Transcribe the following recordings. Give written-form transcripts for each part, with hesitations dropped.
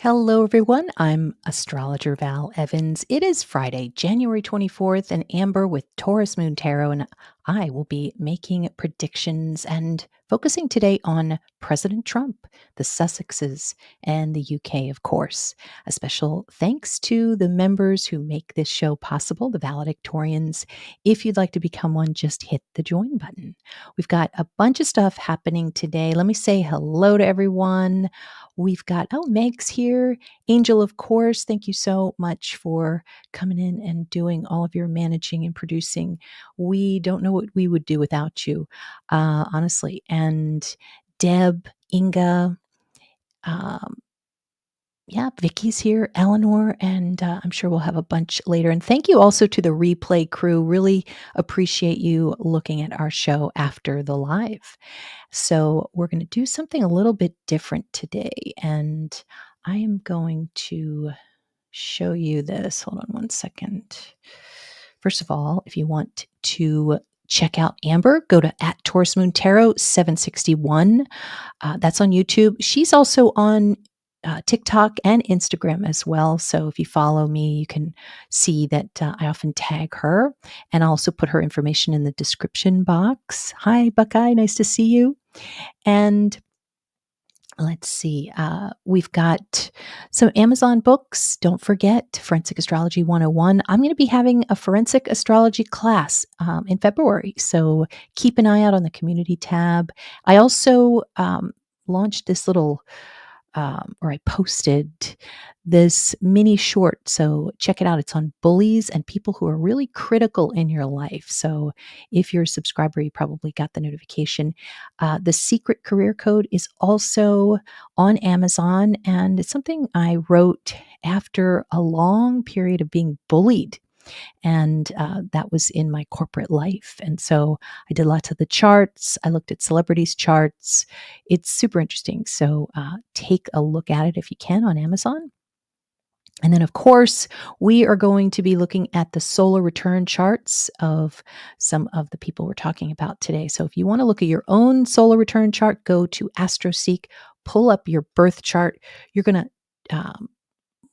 Hello, everyone. I'm astrologer Val Evans. It is Friday, January 24th, and Amber with Taurus Moon Tarot, and I will be making predictions and focusing today on President Trump, the Sussexes, and the UK, of course. A special thanks to the members who make this show possible, the valedictorians. If you'd like to become one, just hit the join button. We've got a bunch of stuff happening today. Let me say hello to everyone. We've got, Meg's here. Angel, of course, thank you so much for coming in and doing all of your managing and producing. We don't know what we would do without you, honestly. And Deb, Inga, um, yeah, Vicky's here, Eleanor, and I'm sure we'll have a bunch later. And thank you also to the replay crew. Really appreciate you looking at our show after the live. So we're going to do something a little bit different today. And I am going to show you this. Hold on one second. First of all, if you want to check out Amber, go to @TaurusMoonTarot 761. That's on YouTube. She's also on TikTok and Instagram as well. So if you follow me, you can see that I often tag her, and I'll also put her information in the description box. Hi, Buckeye. Nice to see you. And let's see, we've got some Amazon books. Don't forget Forensic Astrology 101. I'm going to be having a forensic astrology class in February. So keep an eye out on the community tab. I also launched this little or I posted this mini short. So check it out. It's on bullies and people who are really critical in your life. So if you're a subscriber, you probably got the notification. The Secret Career Code is also on Amazon, and it's something I wrote after a long period of being bullied. And that was in my corporate life. And so I did lots of the charts. I looked at celebrities' charts. It's super interesting. So take a look at it if you can on Amazon. And then, of course, we are going to be looking at the solar return charts of some of the people we're talking about today. So if you want to look at your own solar return chart, go to AstroSeek, pull up your birth chart. You're going to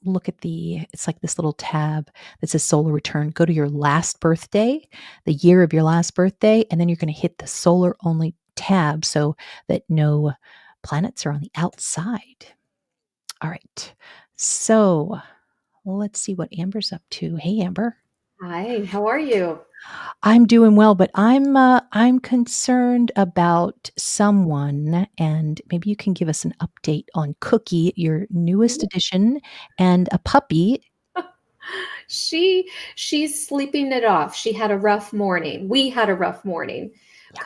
look at it's like this little tab that says solar return. Go to your last birthday, the year of your last birthday, and then you're going to hit the solar only tab so that no planets are on the outside. All right. So let's see what Amber's up to. Hey, Amber. Hi, how are you? I'm doing well, but I'm concerned about someone, and maybe you can give us an update on Cookie, your newest addition, and a puppy. She's sleeping it off. She had a rough morning. We had a rough morning. Yeah.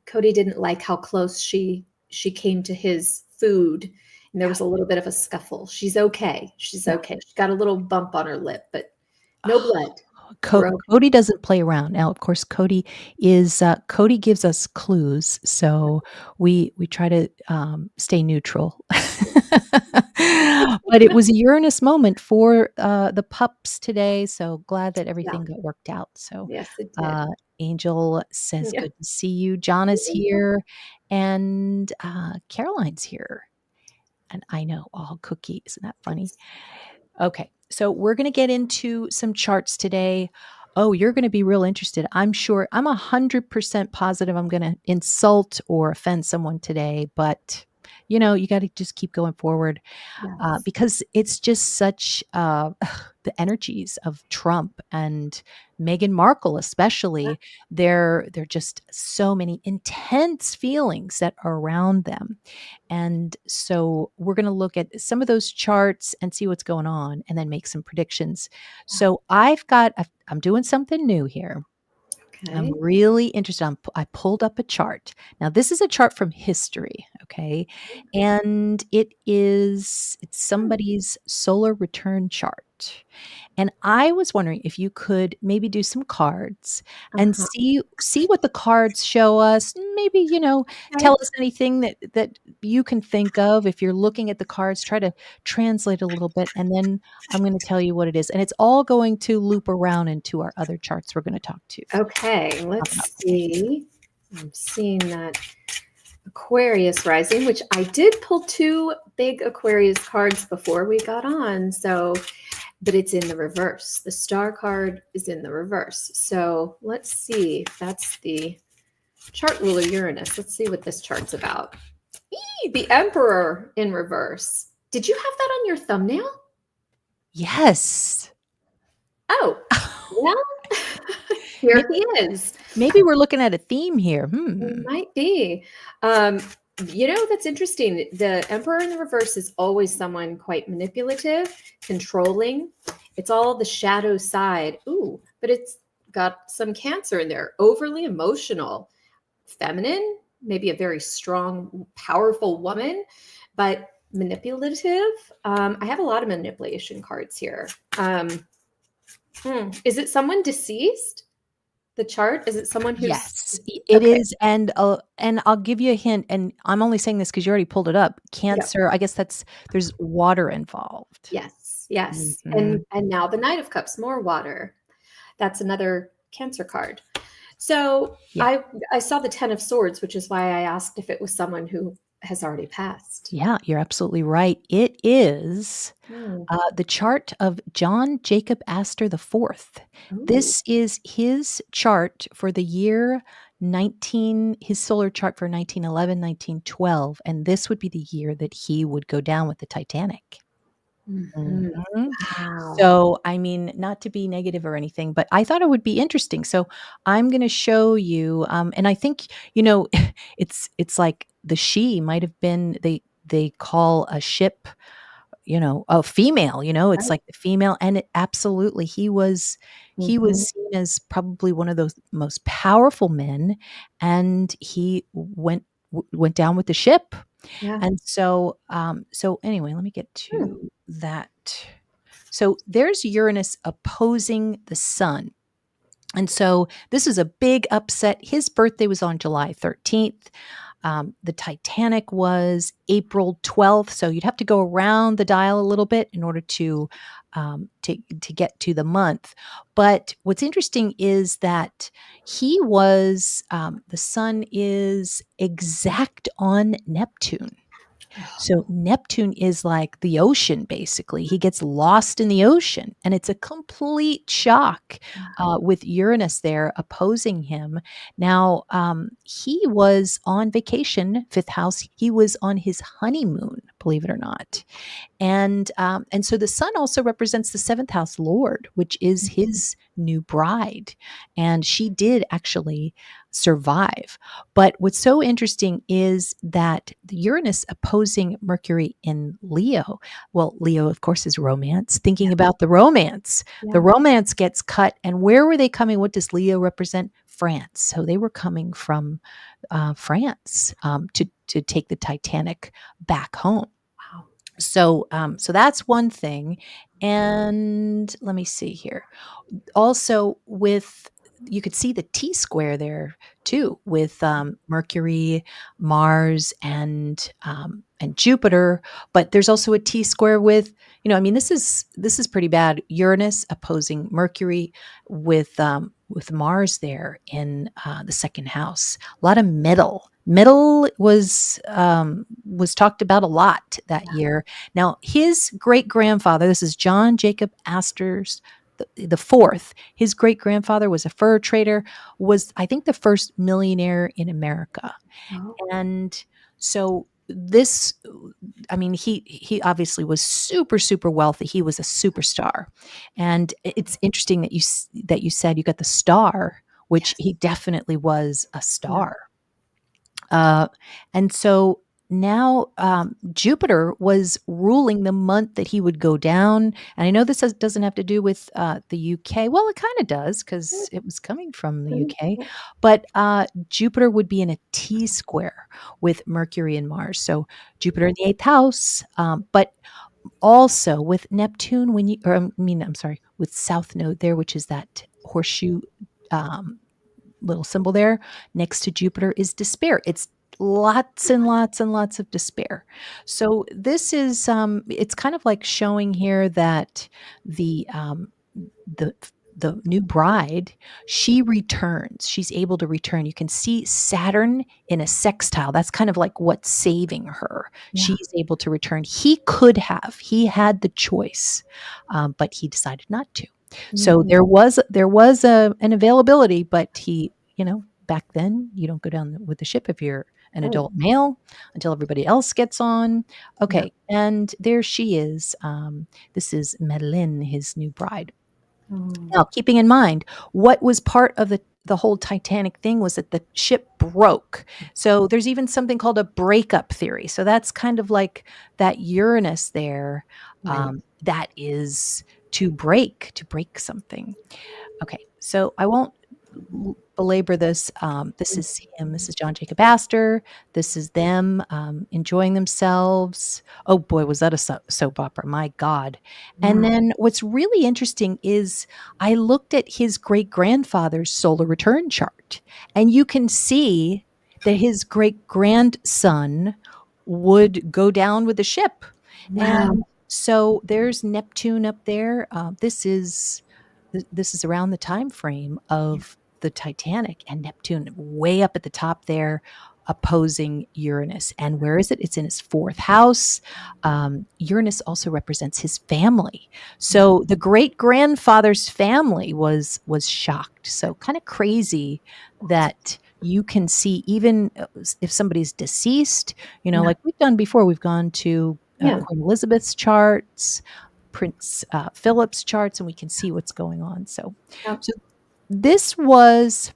Cody didn't like how close she came to his food, and there was a little bit of a scuffle. She's okay. She's Yeah. okay. She got a little bump on her lip, but no blood. We're okay. Cody doesn't play around. Now, of course, Cody gives us clues, so we try to stay neutral. But it was a Uranus moment for the pups today, so glad that everything got worked out. So, Yes, it did. Angel says, Yeah. "Good to see you." John is here, and Caroline's here, and I know all Cookie. Isn't that funny? Okay, so we're going to get into some charts today. Oh, you're going to be real interested. I'm sure. I'm 100% positive I'm going to insult or offend someone today, but you got to just keep going forward Yes. because it's just such the energies of Trump and Meghan Markle, especially. They're just so many intense feelings that are around them. And so we're going to look at some of those charts and see what's going on and then make some predictions. So I'm doing something new here. I'm Okay. really interested. I pulled up a chart. Now, this is a chart from history, okay? And it's somebody's solar return chart. And I was wondering if you could maybe do some cards and Uh-huh. see what the cards show us. Maybe, Okay. tell us anything that you can think of. If you're looking at the cards, try to translate a little bit, and then I'm going to tell you what it is. And it's all going to loop around into our other charts we're going to talk Okay, about let's today. see. I'm seeing that Aquarius rising, which I did pull two big Aquarius cards before we got on. So, but it's in the reverse. The star card is in the reverse. So let's see if that's the chart ruler Uranus. Let's see what this chart's about. Eee, the Emperor in reverse. Did you have that on your thumbnail? Yes. Oh, well, here he is. Maybe we're looking at a theme here. It might be. Um, that's interesting. The Emperor in the reverse is always someone quite manipulative, controlling. It's all the shadow side. Ooh, but it's got some Cancer in there. Overly emotional, feminine, maybe a very strong, powerful woman, but manipulative. I have a lot of manipulation cards here. Is it someone deceased? The chart? Is it someone who's Yes, it okay? is, and I'll give you a hint, and I'm only saying this because you already pulled it up. Yeah. Cancer, I guess there's water involved. Yes, yes. Mhm. And now the Knight of Cups, more water. That's another Cancer card. So Yeah. I saw the Ten of Swords, which is why I asked if it was someone who has already passed. Yeah, you're absolutely right. It is Hmm. the chart of John Jacob Astor IV. Ooh. This is his chart for the year 19 his solar chart for 1911, 1912, and this would be the year that he would go down with the Titanic. Mhm. Mhm. Wow. So, I mean, not to be negative or anything, but I thought it would be interesting. So, I'm gonna show you, and I think, it's like the she might have been they call a ship, a female, it's Right. like the female, and it absolutely, he was Mhm. seen as probably one of those most powerful men, and he went down with the ship. Yeah. And so anyway, let me get Hmm. to that. So there's Uranus opposing the sun. And so this is a big upset. His birthday was on July 13th. The Titanic was April 12th. So you'd have to go around the dial a little bit in order to get to the month. But what's interesting is that the sun is exact on Neptune. So Neptune is like the ocean, basically. He gets lost in the ocean, and it's a complete shock with Uranus there opposing him. Now, he was on vacation, fifth house. He was on his honeymoon, believe it or not. And so the sun also represents the seventh house lord, which is Mhm. his new bride. And she did actually survive. But what's so interesting is that the Uranus opposing Mercury in Leo. Well, Leo, of course, is romance. Yeah. Thinking about the Yeah. romance gets cut. And where were they coming? What does Leo represent? France. So they were coming from France to take the Titanic back home. Wow. So that's one thing. And let me see here. Also, with you could see the T square there too, with Mercury, Mars, and Jupiter. But there's also a T square with, I mean, this is pretty bad. Uranus opposing Mercury with Mars there in the second house. A lot of metal. Metal was talked about a lot that year. Now, his great grandfather, this is John Jacob Astor's the fourth. His great grandfather was a fur trader, was I think the first millionaire in America. Oh, And so this, I mean, he obviously was super super wealthy. He was a superstar, and it's interesting that you said you got the star, which yes. he definitely was a Yeah. star. Uh, and so now Jupiter was ruling the month that he would go down. And I know doesn't have to do with the UK. Well, it kind of does because it was coming from the UK. But Jupiter would be in a T square with Mercury and Mars. So Jupiter in the eighth house. But also with Neptune, I'm sorry, with South Node there, which is that horseshoe little symbol there next to Jupiter is despair. It's lots and lots and lots of despair. So this is it's kind of like showing here that the the new bride, she returns. She's able to return. You can see Saturn in a sextile. That's kind of like what's saving her. Yeah. She's able to return. He could have. He had the choice, but he decided not to. So Mhm. there was an availability, but back then you don't go down with the ship if you're an Oh, adult male until everybody else gets on. yeah. Okay, and there she is. This is Madeleine, his new bride. Oh, Now, keeping in mind, what was part of the whole Titanic thing was that the ship broke. So there's even something called a breakup theory. So that's kind of like that Uranus there, right. that is to break something. Okay, so I won't belabor this. This is him. This is John Jacob Astor. This is them enjoying themselves. Oh boy, was that a soap opera? My God. And Yeah. then what's really interesting is I looked at his great grandfather's solar return chart, and you can see that his great grandson would go down with the ship. Wow. And so there's Neptune up there. This is around the time frame Yeah. of the Titanic, and Neptune way up at the top there opposing Uranus. And where is it? It's in his fourth house. Uranus also represents his family. Yeah. So the great grandfather's family was shocked. So kind of crazy that you can see, even if somebody's deceased, Yeah. like we've done before, we've gone to Yeah. Queen Elizabeth's charts, Prince Philip's charts, and we can see what's going on. So, Yeah. so this was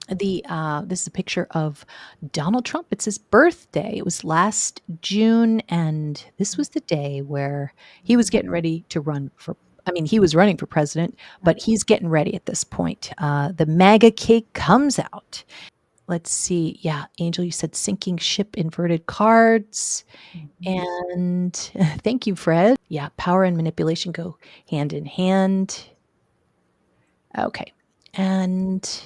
this is a picture of Donald Trump. It's his birthday. It was last June, and this was the day where he was getting ready to run for. I mean, he was running for president, but he's getting ready at this point. The MAGA cake comes out. Let's see. Yeah, Angel, you said sinking ship inverted cards. Mhm. And thank you, Fred. Yeah, power and manipulation go hand in hand. Okay. And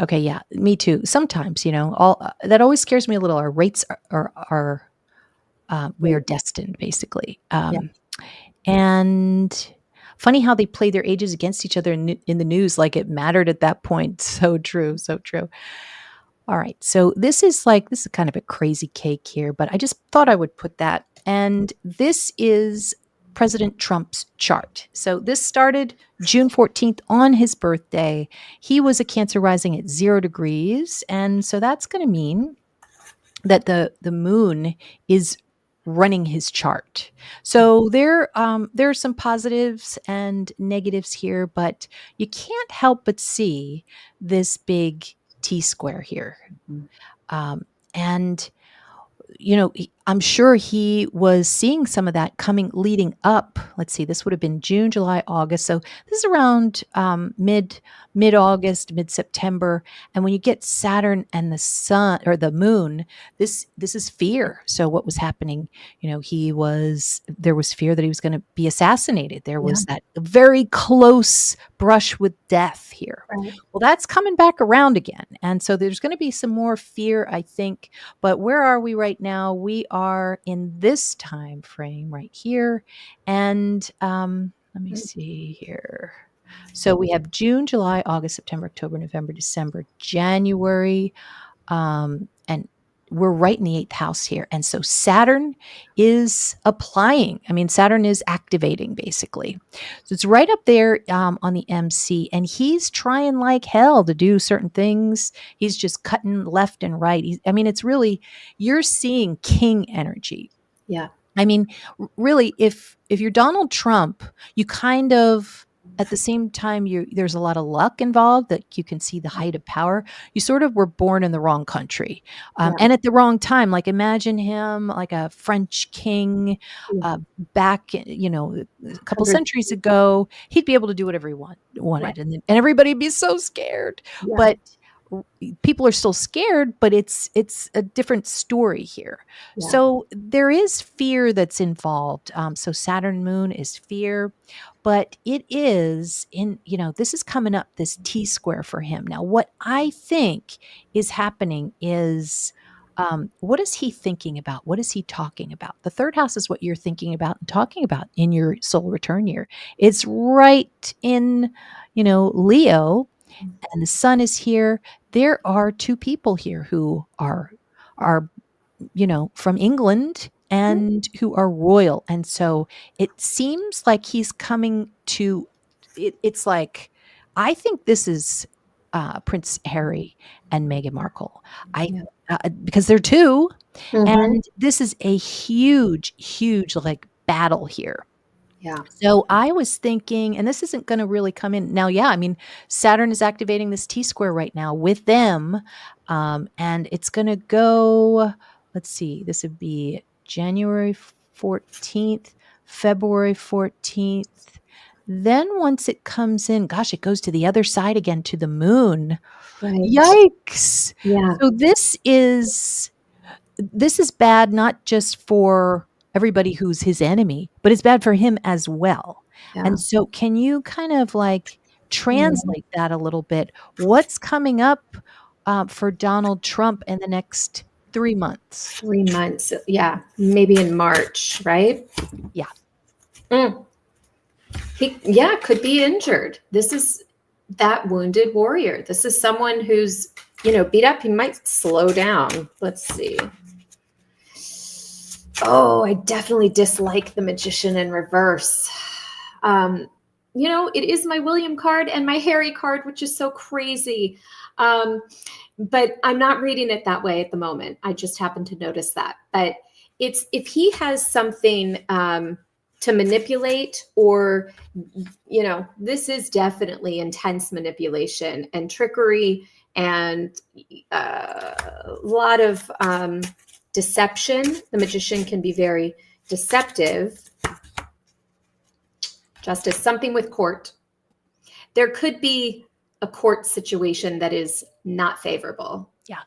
okay, yeah, me too. Sometimes, all that always scares me a little. Our rates are we are Right. destined, basically. Yeah. And funny how they play their ages against each other in the news, like it mattered at that point. So true, so true. All right. So this is kind of a crazy cake here, but I just thought I would put that. And this is President Trump's chart. So this started June 14th on his birthday. He was a Cancer rising at 0 degrees. And so that's going to mean that the moon is running his chart. So there are some positives and negatives here, but you can't help but see this big T square here. Mhm. Um, and I'm sure he was seeing some of that coming leading up. Let's see, this would have been June, July, August. So this is around mid August, mid September. And when you get Saturn and the sun or the moon, this is fear. So what was happening? There was fear that he was going to be assassinated. There Yeah. was that very close brush with death here. Right. Well, that's coming back around again. And so there's going to be some more fear, I think. But where are we right now? We are in this time frame right here. And let me Mm. see here. So we have June, July, August, September, October, November, December, January. And we're right in the eighth house here. And so Saturn is applying. I mean, Saturn is activating basically. So it's right up there on the MC. And he's trying like hell to do certain things. He's just cutting left and right. It's really, you're seeing king energy. Yeah. I mean, really, if you're Donald Trump, you kind of at the same time there's a lot of luck involved that you can see the height of power. You sort of were born in the wrong country, Yeah. and at the wrong time. Like imagine him like a French king Yeah. back, a couple 100. centuries ago. He'd be able to do whatever he Right. wanted, and everybody'd be so scared. Yeah. But people are still scared, but it's a different story here. Yeah. So there is fear that's involved. So Saturn moon is fear, but it is this is coming up, this T square for him. Now, what I think is happening is What is he thinking about? What is he talking about? The third house is what you're thinking about and talking about in your soul return year. It's right in, Leo, and the sun is here. There are two people here who are from England Hmm. and who are royal. And so it seems like he's coming to it's like I think this is Prince Harry and Meghan Markle. I Yeah. Because they're two, Hmm. and this is a huge, huge like battle here. Yeah. So I was thinking, and this isn't going to really come in now. Yeah, I mean, Saturn is activating this T square right now with them, and it's going to go. Let's see, this would be January 14th, February 14th. Then once it comes in, gosh, it goes to the other side again to the moon. Right. Yikes! Yeah. So this is bad not just for everybody who's his enemy, but it's bad for him as well. And Yeah. so can you kind of like Mm. translate that a little bit? What's coming up for Donald Trump in the next 3 months? 3 months. Yeah. Maybe in March, right? Yeah. Mm. He, yeah, could be injured. This is that wounded warrior. This is someone who's, beat up. He might slow down. Let's see. Oh, I definitely dislike the magician in reverse. Um, it is my William card and my Harry card, which is so crazy. But I'm not reading it that way at the moment. I just happened to notice that. But it's if he has something to manipulate, or this is definitely intense manipulation and trickery and a lot of deception. The magician can be very deceptive. Justice, something with court. There could be a court situation that is not favorable. Yeah.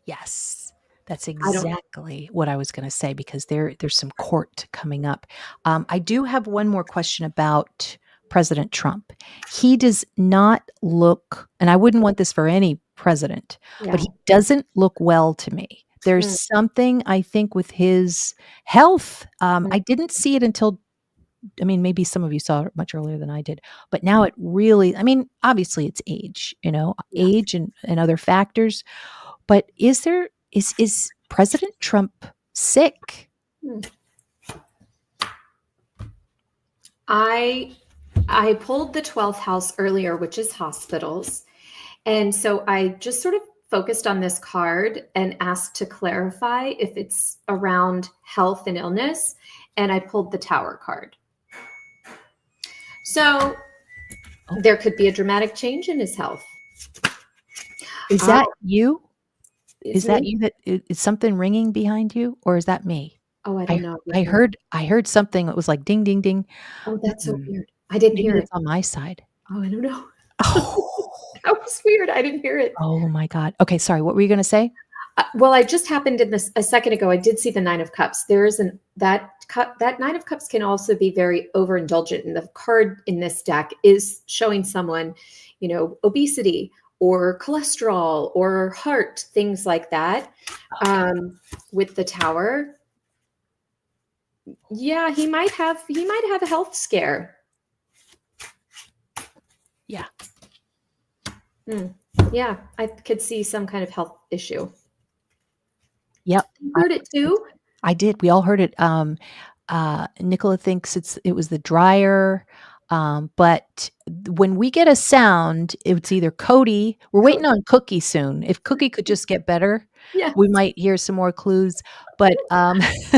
Yes. That's I don't. exactly what I was going to say because there's some court coming up. I do have one more question about President Trump. He does not look, and I wouldn't want this for any president, but Yeah. he doesn't look well to me. There's Mm, something I think with his health. mm, I didn't see it until, I mean, maybe some of you saw it much earlier than I did, but now it really, I mean, obviously it's age, yeah. age and other factors, but is President Trump sick? Mm. I pulled the 12th house earlier, which is hospitals. And so I just sort of focused on this card and asked to clarify if it's around health and illness. And I pulled the Tower card. So Oh, there could be a dramatic change in his health. is Uh, that you? it's Is that me. you that is something ringing behind you, or is that me? Oh, I I don't know. I heard something that was like ding ding ding. Oh, that's so Mm, weird. I didn't maybe hear it. it's on my side. Oh, I don't know. Oh. That was weird. I didn't hear it. Oh my god. Okay, sorry, what were you gonna say? Well, I just happened in this a second ago. I did see the Nine of Cups. There is that Nine of Cups can also be very overindulgent, and the card in this deck is showing someone, obesity or cholesterol or heart, things like that. Okay. With the Tower, yeah, he might have a health scare. Yeah. Hmm. Yeah, I could see some kind of health issue. Yep. You I heard it too? I did. We all heard it. Nicola thinks it was the dryer. But when we get a sound, it's either Cody. We're waiting on Cookie soon. If Cookie could just get better, Yeah. we might hear some more clues. But Unless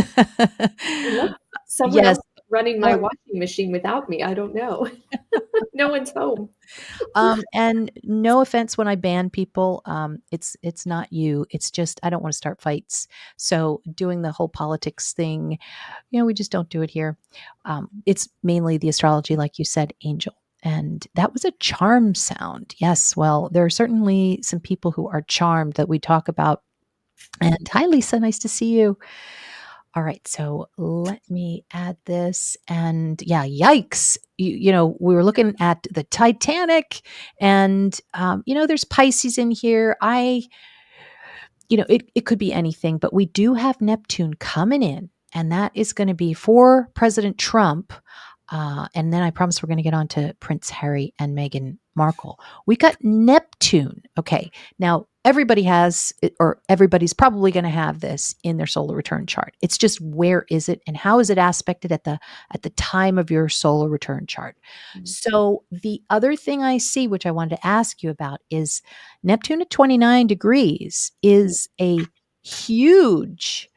someone yes, else is running my no, washing machine without me, I don't know. No one's home. and no offense when I ban people, it's not you. It's just I don't want to start fights. So doing the whole politics thing, we just don't do it here. It's mainly the astrology, like you said, angel. And that was a charm sound. Yes. Well, there are certainly some people who are charmed that we talk about. And hi, Lisa. Nice to see you. All right. So let me add this. And yeah, yikes. We were looking at the Titanic, and, there's Pisces in here. it could be anything, but we do have Neptune coming in, and that is going to be for President Trump. And then I promise we're going to get on to Prince Harry and Meghan Markle. We got Neptune. Okay. Now, everybody has it, or everybody's probably going to have this in their solar return chart. It's just where is it and how is it aspected at the time of your solar return chart. So the other thing I see, which I wanted to ask you about, is Neptune at 29 degrees is a huge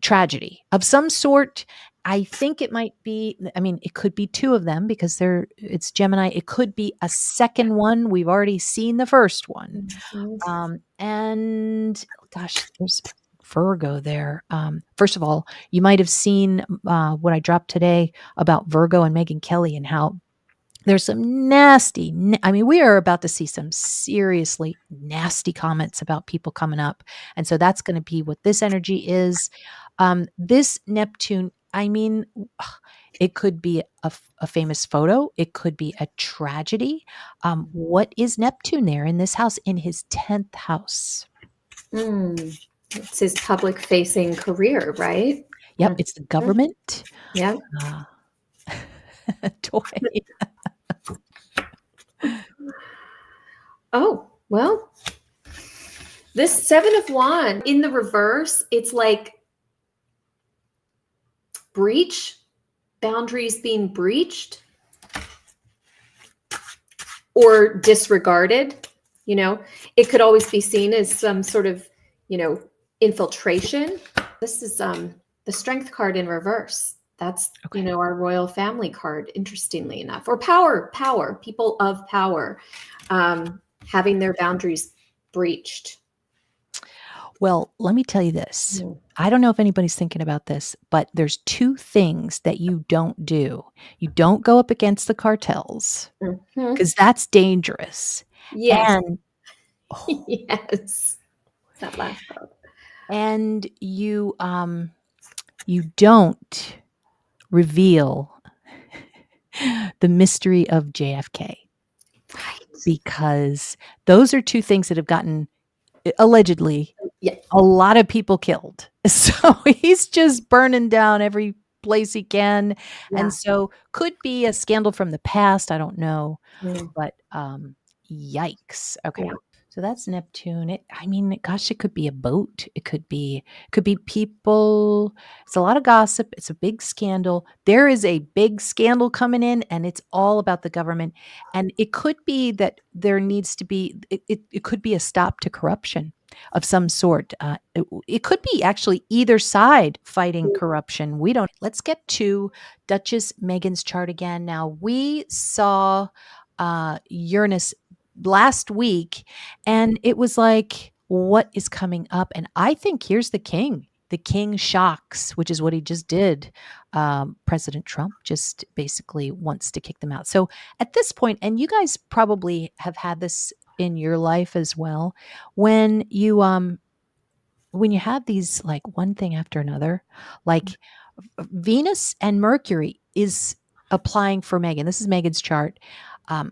tragedy of some sort. I think it might be, I mean, it could be two of them because it's Gemini. It could be a second one. We've already seen the first one. And gosh, there's Virgo there. First of all, you might have seen what I dropped today about Virgo and Megyn Kelly and how there's some nasty, I mean, we are about to see some seriously nasty comments about people coming up. And so that's going to be what this energy is. This Neptune, I mean, it could be a famous photo. It could be a tragedy. What is Neptune there in this house, in his 10th house? It's his public facing career, right? Yep. It's the government. Yeah. Toy. Oh, well, this Seven of Wands in the reverse, it's like breach, boundaries being breached or disregarded. It could always be seen as some sort of, infiltration. This is the Strength card in reverse. That's, Okay. Our royal family card, interestingly enough, or power, people of power, having their boundaries breached. Well, let me tell you this. I don't know if anybody's thinking about this, but there's two things that you don't do. You don't go up against the cartels because that's dangerous. Yes. And yes. That last part. And you don't reveal the mystery of JFK. Right. Because those are two things that have gotten allegedly a lot of people killed. So he's just burning down every place he can. Yeah. And so could be a scandal from the past. I don't know. But yikes. Okay. Yeah. So that's Neptune. It could be a boat. It could be people. It's a lot of gossip. It's a big scandal. There is a big scandal coming in, and it's all about the government. And it could be that there needs to be, it could be a stop to corruption of some sort. It could be actually either side fighting corruption. Let's get to Duchess Meghan's chart again. Now, we saw Uranus last week, and it was like, what is coming up? And I think here's the king shocks, which is what he just did. President Trump just basically wants to kick them out. So at this point, and you guys probably have had this in your life as well, when you have these like one thing after another, like Venus and Mercury is applying for Meghan. This is Meghan's chart.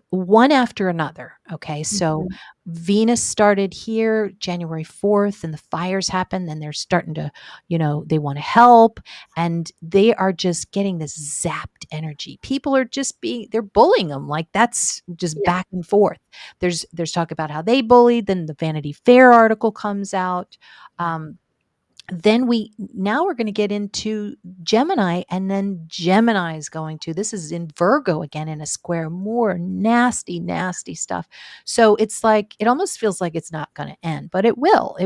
One after another. Okay. So Venus started here January 4th and the fires happened and they're starting to, they want to help and they are just getting this zapped energy. People are just they're bullying them. Like that's just back and forth. There's talk about how they bullied. Then the Vanity Fair article comes out. Then we're going to get into Gemini, and then Gemini is going to, this is in Virgo again in a square, more nasty stuff. So it's like, it almost feels like it's not going to end, but it will.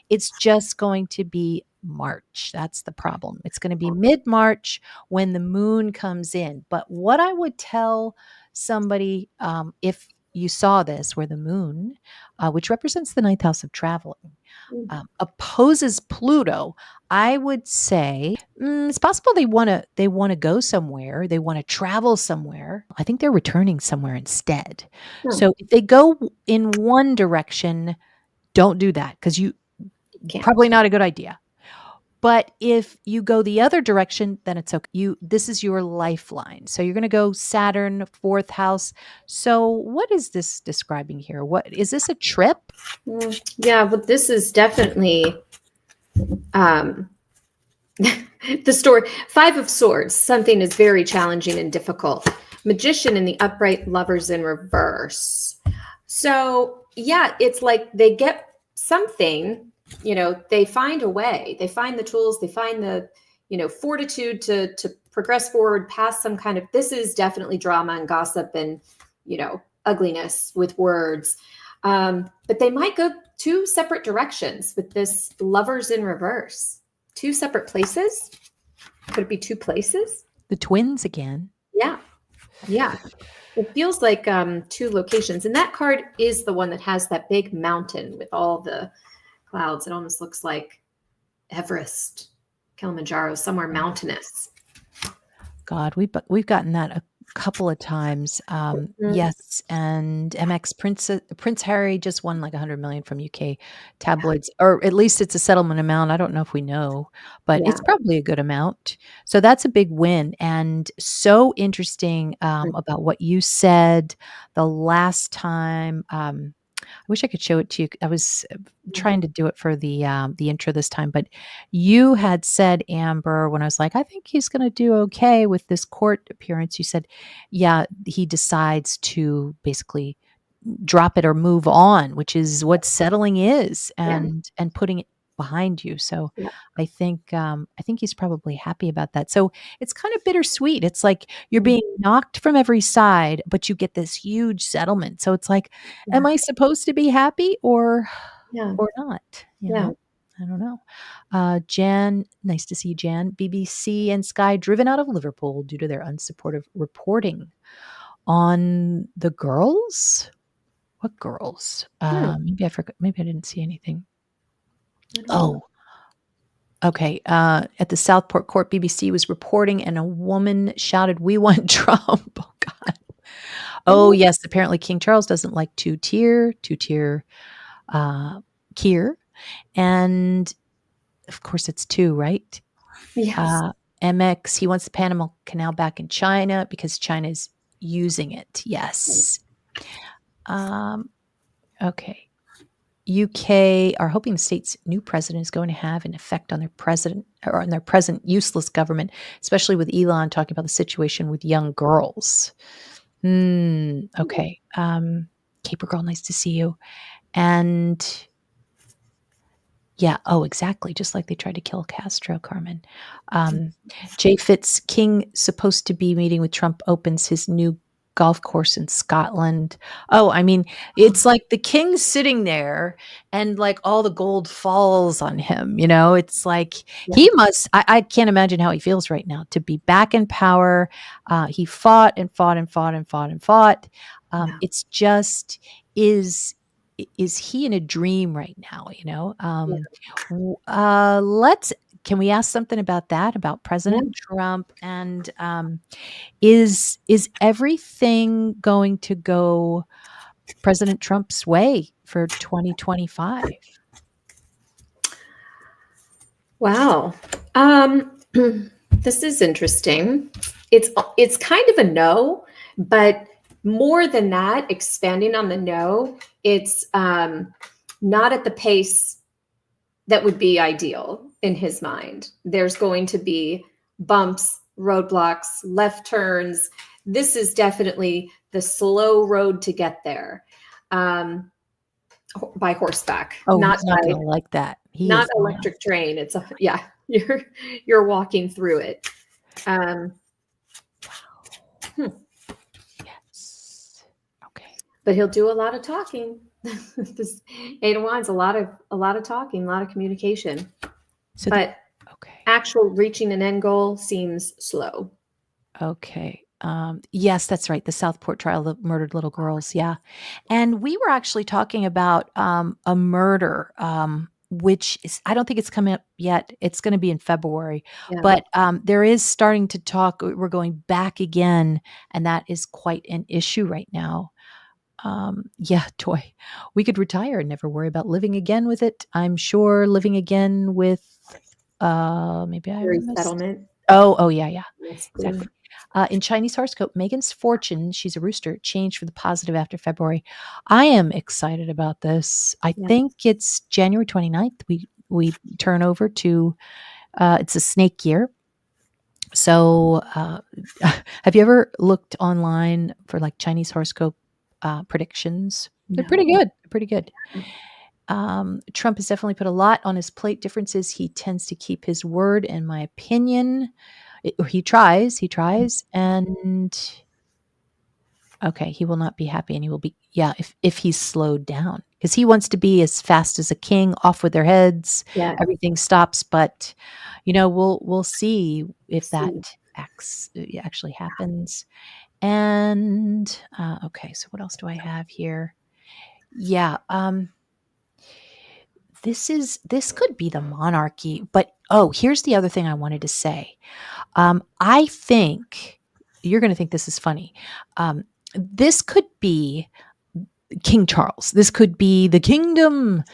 It's just going to be March. That's the problem. It's going to be mid-March when the moon comes in. But what I would tell somebody, if you saw this, where the moon, which represents the ninth house of traveling, opposes Pluto, I would say it's possible they want to go somewhere. They want to travel somewhere. I think they're returning somewhere instead. So if they go in one direction, don't do that because you probably not a good idea. But if you go the other direction, then it's okay. This is your lifeline. So you're going to go Saturn, fourth house. So what is this describing here? What is this a trip? Yeah, but this is definitely um, the story. Five of Swords. Something is very challenging and difficult. Magician in the upright, Lovers in reverse. So yeah, it's like they get something, they find a way, they find the tools, they find the, fortitude to progress forward past some kind of, this is definitely drama and gossip and, ugliness with words. But they might go two separate directions with this Lovers in reverse. Two separate places. Could it be two places? The twins again. Yeah. Yeah. It feels like two locations. And that card is the one that has that big mountain with all the clouds. It almost looks like Everest, Kilimanjaro, somewhere mountainous. God, we've gotten that a couple of times. Yes, and Prince Harry just won like 100 million from UK tabloids, or at least it's a settlement amount. I don't know if we know, but it's probably a good amount. So that's a big win, and so interesting about what you said the last time. I wish I could show it to you. I was trying to do it for the intro this time, but you had said, Amber, when I was like, I think he's going to do okay with this court appearance. You said, yeah, he decides to basically drop it or move on, which is what settling is, and putting it behind you. So I think he's probably happy about that. So it's kind of bittersweet. It's like you're being knocked from every side, but you get this huge settlement. So it's like, am I supposed to be happy or not? You know? I don't know. Jan, nice to see you, Jan. BBC and Sky driven out of Liverpool due to their unsupportive reporting on the girls. What girls? Maybe I forgot. Maybe I didn't see anything. Oh, okay. At the Southport Court, BBC was reporting, and a woman shouted, "We want Trump!" Oh God. Oh yes. Apparently, King Charles doesn't like two-tier Kier, and of course, it's two, right? Yes. MX. He wants the Panama Canal back in China because China is using it. Yes. Okay. UK are hoping the state's new president is going to have an effect on their present useless government, especially with Elon talking about the situation with young girls. Okay. Caper Girl, nice to see you. And yeah, oh, exactly. Just like they tried to kill Castro, Carmen. Jay Fitz, King supposed to be meeting with Trump, opens his new golf course in Scotland. Oh, I mean, it's like the king's sitting there and like all the gold falls on him, it's like he must, I can't imagine how he feels right now to be back in power. He fought and fought and fought and fought and fought. It's just, is he in a dream right now? Can we ask something about that, about President Trump, and is everything going to go President Trump's way for 2025? Wow. This is interesting. It's kind of a no, but more than that, expanding on the no, it's not at the pace that would be ideal in his mind. There's going to be bumps, roadblocks, left turns. This is definitely the slow road to get there, by horseback. Oh, not gonna like that. Not electric train. It's you're walking through it. Yes. Okay. But he'll do a lot of talking. This Eight of Wands, a lot of talking, a lot of communication. But actual reaching an end goal seems slow. Okay. Yes, that's right. The Southport trial of murdered little girls. Yeah. And we were actually talking about a murder, which is, I don't think it's coming up yet. It's going to be in February. But there is starting to talk. We're going back again. And that is quite an issue right now. Yeah, Toy. We could retire and never worry about living again with it. I'm sure living again with Maybe I Very missed. settlement. Oh, yeah, Must exactly. be. In Chinese horoscope, Meghan's fortune, she's a rooster, changed for the positive after February. I am excited about this. I Yeah. think it's January 29th. We turn over to it's a snake year. So, have you ever looked online for like Chinese horoscope predictions? They're pretty No. good. They're pretty good. Trump has definitely put a lot on his plate. Difference is he tends to keep his word, in my opinion. He tries, and okay, he will not be happy, and he will be, yeah, if he's slowed down, because he wants to be as fast as a king, off with their heads, Yeah. everything stops. But we'll see if that See. actually happens. And okay, so what else do I have here? Yeah, this could be the monarchy, but oh, here's the other thing I wanted to say. I think you're going to think this is funny. This could be King Charles. This could be the kingdom,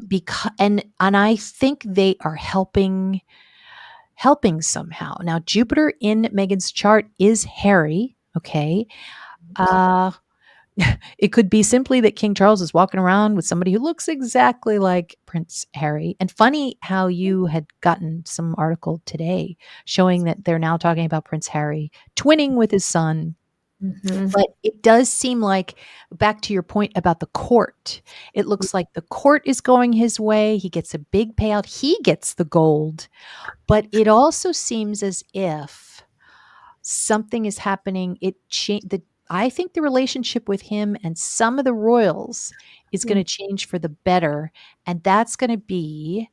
because and I think they are helping somehow. Now, Jupiter in Meghan's chart is Harry. Okay. Uh, it could be simply that King Charles is walking around with somebody who looks exactly like Prince Harry. And funny how you had gotten some article today showing that they're now talking about Prince Harry twinning with his son. Mhm. But it does seem like, back to your point about the court, it looks like the court is going his way. He gets a big payout. He gets the gold. But it also seems as if something is happening. I think the relationship with him and some of the royals is going to change for the better, and that's going to be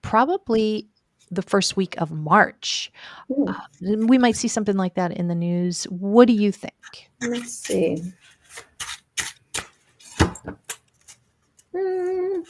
probably the first week of March. Hmm. We might see something like that in the news. What do you think? Let's see. Hmm.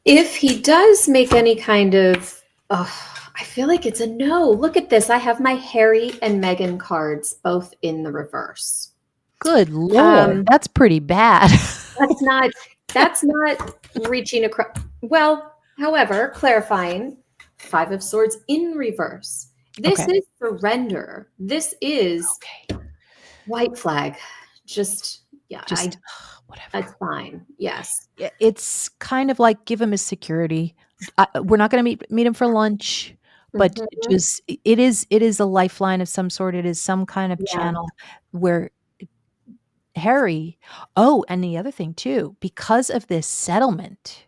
If he does make any kind of, I feel like it's a no. Look at this. I have my Harry and Meghan cards both in the reverse. Good Lord, Um, that's pretty bad. that's not that's not reaching across. Well, however, clarifying, Five of Swords in reverse. This Okay. is surrender. This is Okay. white flag. Just yeah, Just whatever. that's fine. Yes. It's kind of like give him his security. We're not going to meet him for lunch, but Mhm. just it is a lifeline of some sort. It is some kind of Yeah. channel where Harry. Oh, and the other thing too, because of this settlement,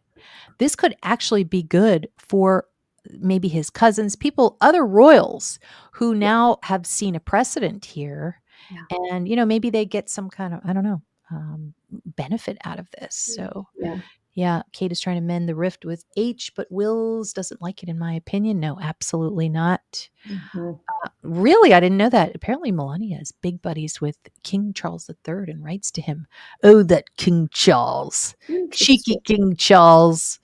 this could actually be good for maybe his cousins, other royals who now have seen a precedent here. Yeah. And, maybe they get some kind of, I don't know, benefit out of this. So, Yeah. yeah, Kate is trying to mend the rift with H, but Wills doesn't like it, in my opinion. No, absolutely not. Mhm. Really, I didn't know that. Apparently, Melania is big buddies with King Charles III and writes to him, "Oh, that King Charles, cheeky Interesting. King Charles."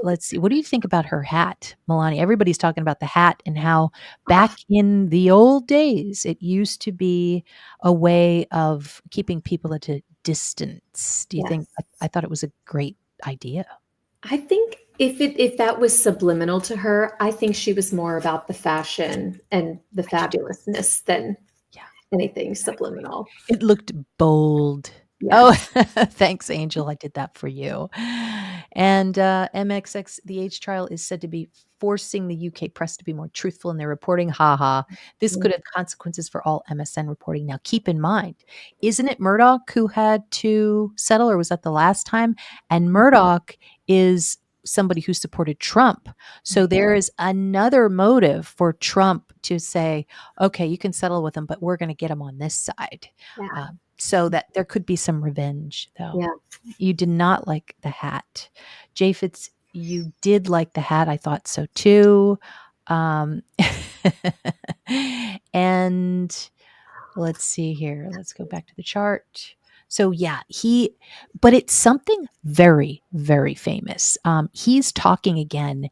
Let's see. What do you think about her hat, Melania? Everybody's talking about the hat and how back in the old days, it used to be a way of keeping people at a distance. Do you think? Yes. I thought it was a great idea. I think if that was subliminal to her, I think she was more about the fashion and the I do too. fabulousness than Yeah, anything exactly. subliminal. It looked bold. Oh, Yes. thanks, Angel. I did that for you. And MXX, the H trial is said to be forcing the UK press to be more truthful in their reporting. Ha ha. This Mhm. could have consequences for all MSN reporting. Now, keep in mind, isn't it Murdoch who had to settle, or was that the last time? And Murdoch is somebody who supported Trump. So there is another motive for Trump to say, okay, you can settle with him, but we're going to get him on this side. Yeah. So that there could be some revenge, though. Yeah. You did not like the hat. Japhets, you did like the hat. I thought so too. Um, and let's see here. Let's go back to the chart. So yeah, but it's something very, very famous. He's talking again,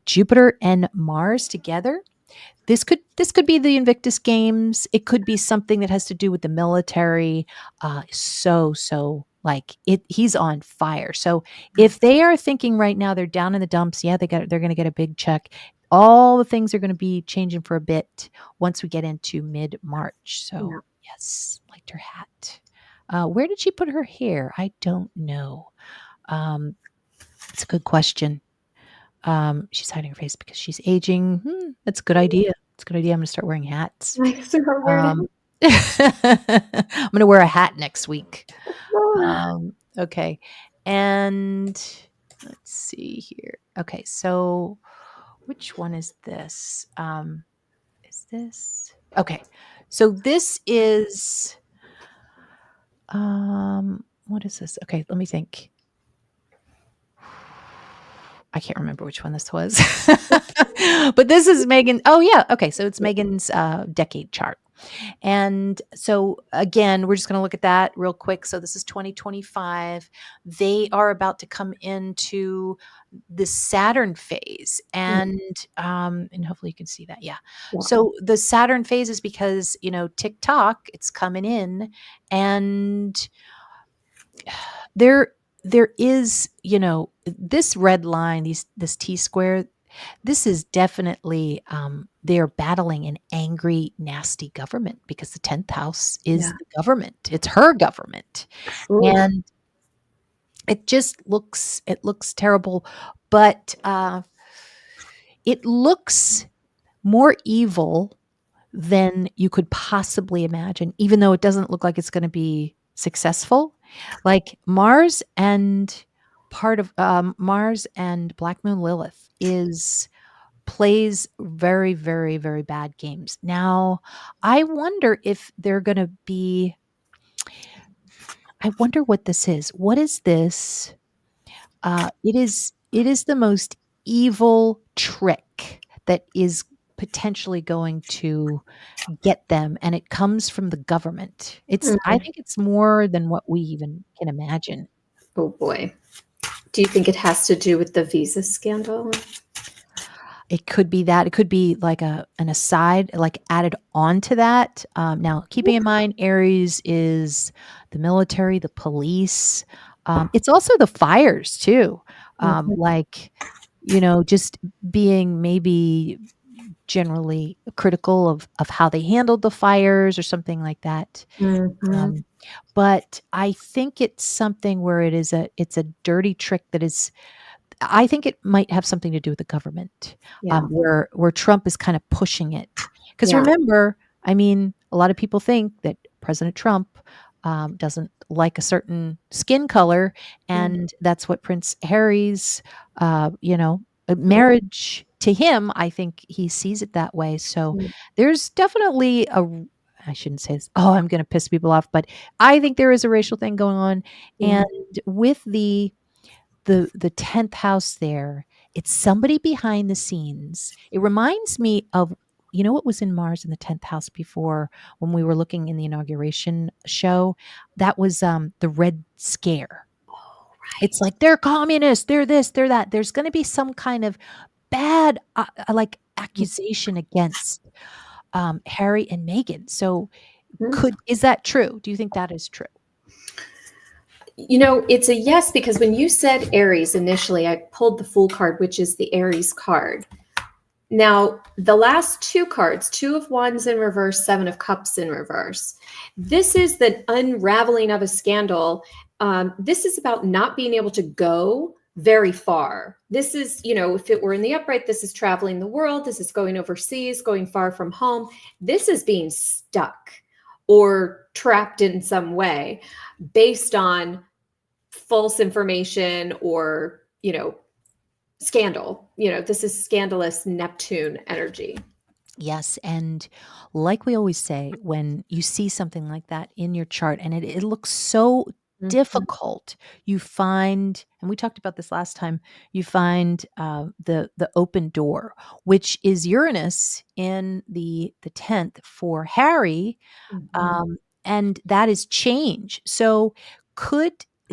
Jupiter and Mars together. This could be the Invictus Games. It could be something that has to do with the military. So Like he's on fire. So if they are thinking right now they're down in the dumps, yeah, they're going to get a big check. All the things are going to be changing for a bit once we get into mid-March. Yeah. So yes, liked her hat. Where did she put her hair? I don't know. It's a good question. She's hiding her face because she's aging. That's a good idea. It's a good idea. I'm gonna start wearing hats. Like, so weird. Um, I'm gonna wear a hat next week. Okay. And let's see here. Okay, so which one is this? Is this okay? So this is what is this? Okay, let me think. I can't remember which one this was. But this is Meghan. Oh yeah, okay. So it's Meghan's decade chart. And so again, we're just going to look at that real quick. So this is 2025. They are about to come into the Saturn phase, and hopefully you can see that. Yeah. Yeah. So the Saturn phase is because TikTok, it's coming in, and there is this red line, this T square. This is definitely they're battling an angry, nasty government because the 10th house is Yeah. the government. It's her government. Ooh. And it looks terrible, but it looks more evil than you could possibly imagine, even though it doesn't look like it's going to be successful. Like Mars and Mars and Black Moon Lilith plays very, very, very bad games. Now, I wonder if they're going to be. I wonder what this is. What is this? It is the most evil trick that is potentially going to get them, and it comes from the government. I think it's more than what we even can imagine. Oh boy. Do you think it has to do with the visa scandal? It could be that. It could be like an aside, like added on to that. Now, keeping in mind, Aries is the military, the police. It's also the fires too. Like, just being maybe generally critical of how they handled the fires or something like that. But I think it's something where it's a dirty trick that is. I think it might have something to do with the government, Yeah. where Trump is kind of pushing it. Because Yeah. remember, I mean, a lot of people think that President Trump doesn't like a certain skin color, and that's what Prince Harry's, marriage to him. I think he sees it that way. So there's definitely I shouldn't say this. Oh, I'm going to piss people off, but I think there is a racial thing going on, and with the 10th house there, it's somebody behind the scenes. It reminds me of what was in Mars in the 10th house before when we were looking in the inauguration show? That was the Red Scare. Oh, right. It's like they're communists, they're this, they're that. There's going to be some kind of bad like accusation against Harry and Meghan. So is that true? Do you think that is true? It's a yes, because when you said Aries initially, I pulled the Fool card, which is the Aries card. Now, the last two cards, 2 of Wands in reverse, 7 of Cups in reverse. This is the unraveling of a scandal. This is about not being able to go very far. This is, if it were in the upright, this is traveling the world. This is going overseas, going far from home. This is being stuck or trapped in some way based on false information or, scandal. This is scandalous Neptune energy. Yes. And like we always say, when you see something like that in your chart and it looks so difficult, you find, and we talked about this last time, you find the open door, which is Uranus in the 10th for Harry. And that is change. So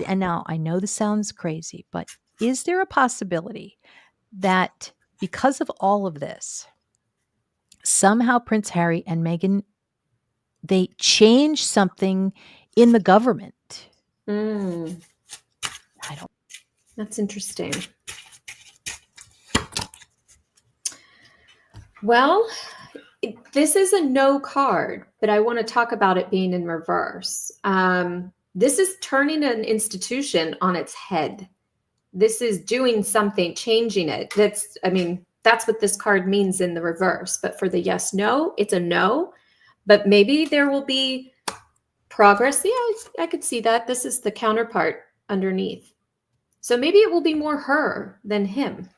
and now I know this sounds crazy, but is there a possibility that because of all of this, somehow Prince Harry and Meghan, they change something in the government? Mm, I don't. that's interesting. Well, this is a no card, but I want to talk about it being in reverse. This is turning an institution on its head. This is doing something, changing it. That's what this card means in the reverse. But for the yes, no, it's a no. But maybe there will be progress. Yeah, I could see that. This is the counterpart underneath. So maybe it will be more her than him.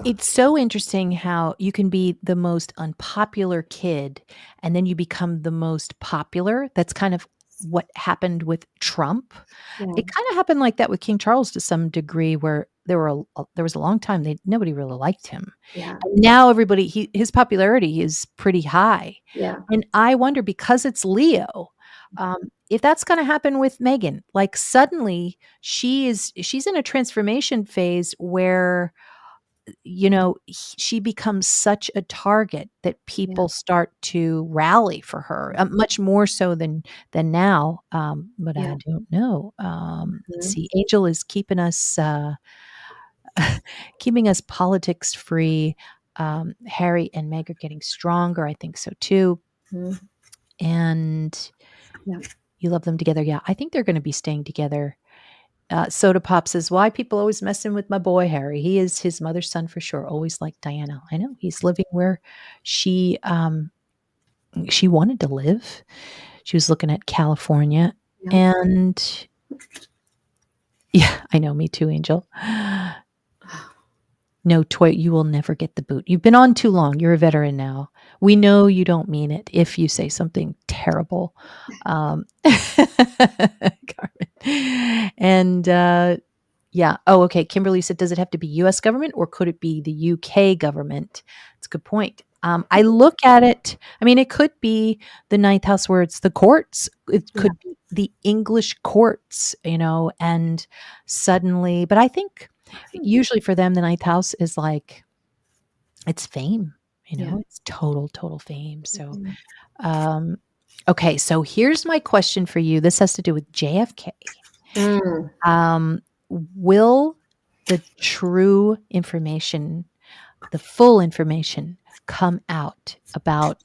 It's so interesting how you can be the most unpopular kid and then you become the most popular. That's kind of what happened with Trump. Yeah. It kinda happened like that with King Charles to some degree where there was a long time nobody really liked him. Yeah. And now everybody his popularity is pretty high. Yeah. And I wonder because it's Leo, if that's gonna happen with Meghan. Like, suddenly, she's in a transformation phase where she becomes such a target that Yeah. people start to rally for her, much more so than now, but Yeah. I don't know. Let's Mhm. see, Angel is keeping us, keeping us politics free. Harry and Meg are getting stronger, I think so too, Mhm. and Yeah. you love them together. Yeah, I think they're gonna be staying together. Soda Pop says, "Why people always messing with my boy Harry? He is his mother's son for sure. Always like Diana." I know he's living where she she wanted to live. She was looking at California, Yeah. and yeah, I know. Me too, Angel. No, Toy, you will never get the boot. You've been on too long. You're a veteran now. We know you don't mean it if you say something terrible. Carmen. And yeah. Oh, okay. Kimberly said, does it have to be US government or could it be the UK government? It's a good point. I look at it, I mean, it could be the ninth house where it's the courts. It Yeah. could be the English courts, and suddenly, but I think usually for them, the ninth house is like, it's fame, Yeah. it's total fame. So, Mhm. um, okay. So here's my question for you. This has to do with JFK. Mm. Will the true information, the full information come out about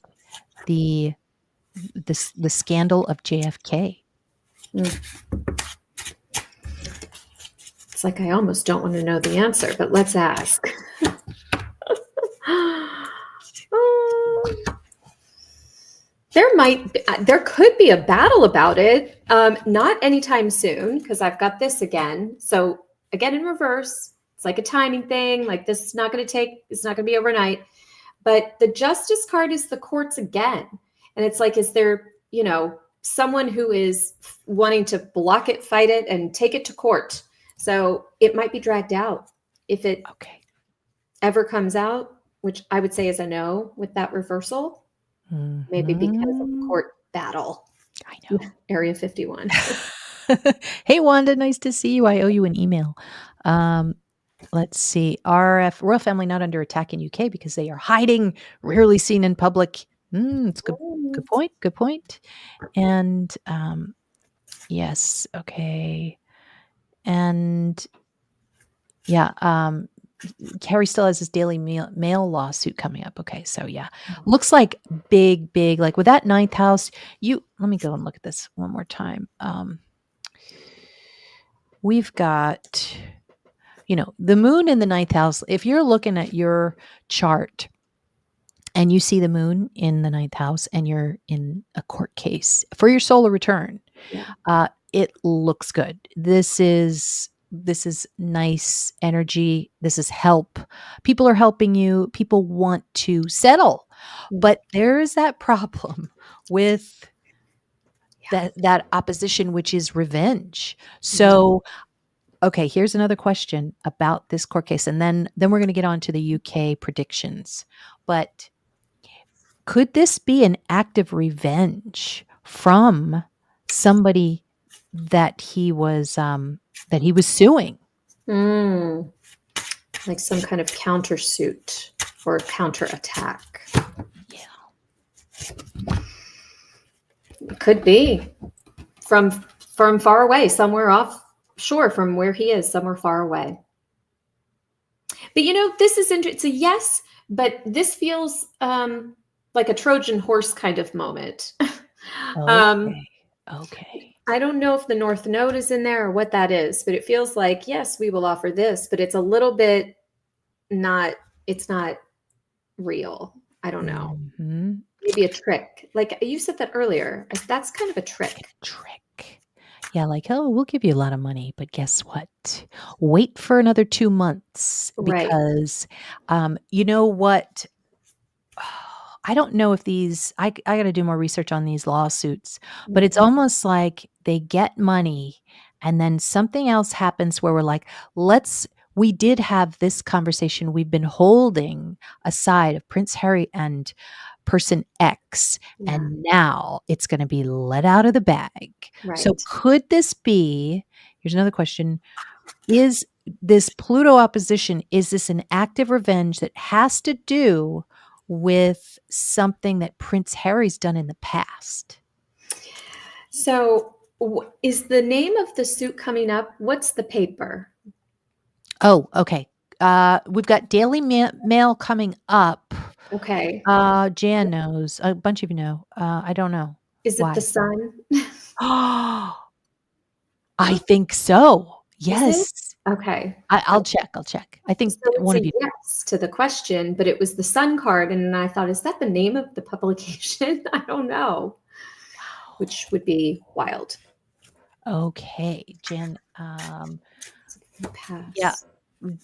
the the scandal of JFK? Mm. It's like I almost don't want to know the answer, but let's ask. There could be a battle about it. Not anytime soon, because I've got this again. So again in reverse, it's like a timing thing. Like this is not going to take. It's not going to be overnight. But the Justice card is the courts again, and it's like, is there someone who is wanting to block it, fight it, and take it to court? So it might be dragged out if it Okay. ever comes out, which I would say is a no with that reversal. Maybe because of Mhm. court battle. I know. Area 51. Hey, Wanda, nice to see you. I owe you an email. Let's see. RF, royal family not under attack in UK because they are hiding, rarely seen in public. It's good. Good point. Good point. And yes, okay. And yeah, Harry still has his Daily Mail lawsuit coming up. Okay, so yeah, looks like big, like with that ninth house. Let me go and look at this one more time. We've got, the moon in the ninth house. If you're looking at your chart and you see the moon in the ninth house and you're in a court case for your solar return, Yeah. it looks good. This is nice energy. This is help. People are helping you. People want to settle. But there is that problem with that opposition, which is revenge. So, okay, here's another question about this court case, and then we're going to get on to the UK predictions. But could this be an act of revenge from somebody that he was suing? Like some kind of countersuit or counterattack. Yeah. It could be from from far away, somewhere offshore from where he is, somewhere far away. But this is interesting. It's a yes, but this feels like a Trojan horse kind of moment. Okay. Okay. I don't know if the North Node is in there or what that is, but it feels like, yes, we will offer this, but it's a little bit it's not real. I don't know. Mhm. Maybe a trick. Like you said that earlier. That's kind of a trick. Trick. Yeah, like, "Oh, we'll give you a lot of money, but guess what? Wait for another 2 months Right. because, you know what? I don't know if I gotta do more research on these lawsuits, but it's Mhm. almost like they get money and then something else happens where we're like, we did have this conversation we've been holding aside of Prince Harry and person X, Yeah. and now it's gonna be let out of the bag. So Right. could this be here's another question, is this Pluto opposition, is this an active revenge that has to do with something that Prince Harry's done in the past? So, is the name of the suit coming up? What's the paper? Oh, okay. We've got Daily Mail coming up. Okay. Jan knows. A bunch of you know. I don't know. Is it the Why? sun? I think so. Is it? Yes. Okay. I'll check, I'll check. I think So it's one of a you yes to the question, but it was the sun card, and I thought, is that the name of the publication? I don't know, which would be wild. okay, Jan, yeah, Pass.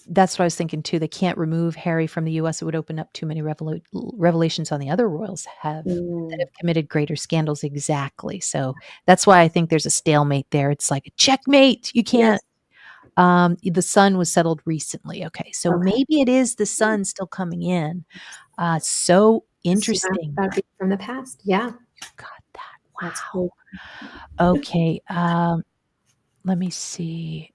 that's what I was thinking too. They can't remove Harry from the US. It would open up too many revelations on the other royals that Mm, have committed greater scandals. Exactly. So that's why I think there's a stalemate there. It's like a checkmate. You can't. yes. The sun was settled recently. Okay, so Okay. maybe it is the Hmm. sun still coming in. So So interesting. that'd be from the past. Yeah, You got that. that's cool. Wow. Okay. Let me see.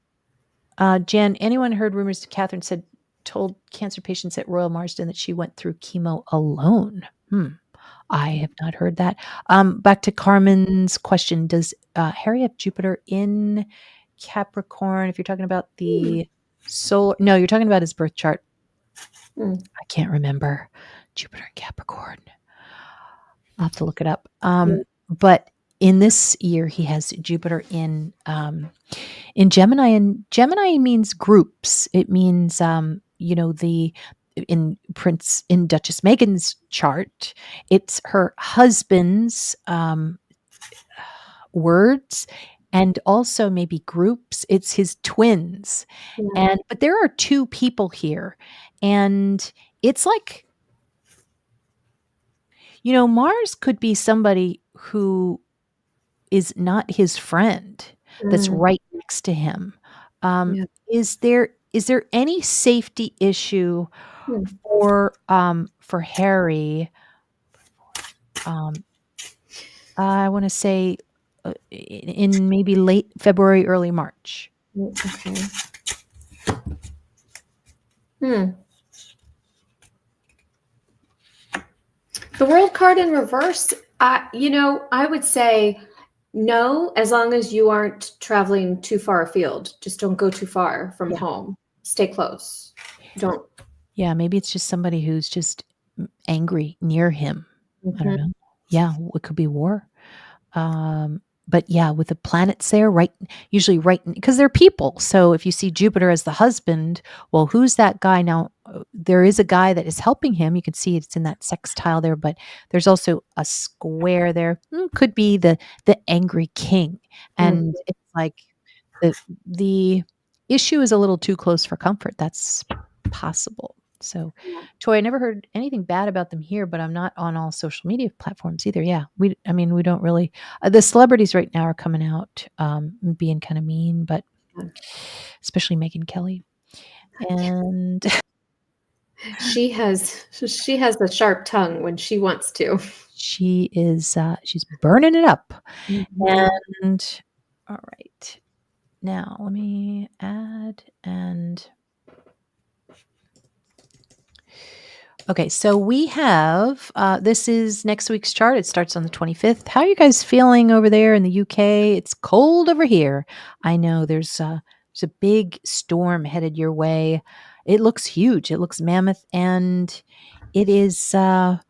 Jan, anyone heard rumors Catherine told cancer patients at Royal Marsden that she went through chemo alone? I have not heard that. Back to Carmen's question, does Harry have Jupiter in Capricorn? If you're talking about Hmm. the solar, no, you're talking about his birth chart. Hmm. I can't remember. Jupiter in Capricorn. I'll have to look it up. Yeah. But in this year, he has Jupiter in Gemini, and Gemini means groups. It means, the in Duchess Meghan's chart, it's her husband's words and also maybe groups. It's his twins. Yeah. But there are two people here. And it's like, Mars could be somebody who is not his friend that's Mm, right next to him. Um, yeah. is there any safety issue Hmm. for Harry? Um, I wanna say, in maybe late February, early March. Okay. Hmm. The world card in reverse, I would say no, as long as you aren't traveling too far afield. Just don't go too far from Yeah. home. Stay close. Don't. Yeah, maybe it's just somebody who's just angry near him. I don't Mhm. know. Yeah, it could be war. But yeah, with the planets there, right, usually right, because they're people. So if you see Jupiter as the husband, well, who's that guy now? There is a guy that is helping him. You can see it's in that sextile there, but there's also a square there. Could be the angry king, Mm. and it's like the the issue is a little too close for comfort. That's possible. So, Yeah. Toy, I never heard anything bad about them here, but I'm not on all social media platforms either. Yeah, I mean, we don't really. The celebrities right now are coming out, being kind of mean, but especially Megyn Kelly, and She has a sharp tongue when she wants to. she's burning it up. Mhm. And all right, now let me add and Okay, so we have this is next week's chart. It starts on the 25th. How are you guys feeling over there in the UK? It's cold over here. I know there's a big storm headed your way. It looks huge. It looks mammoth, and it is a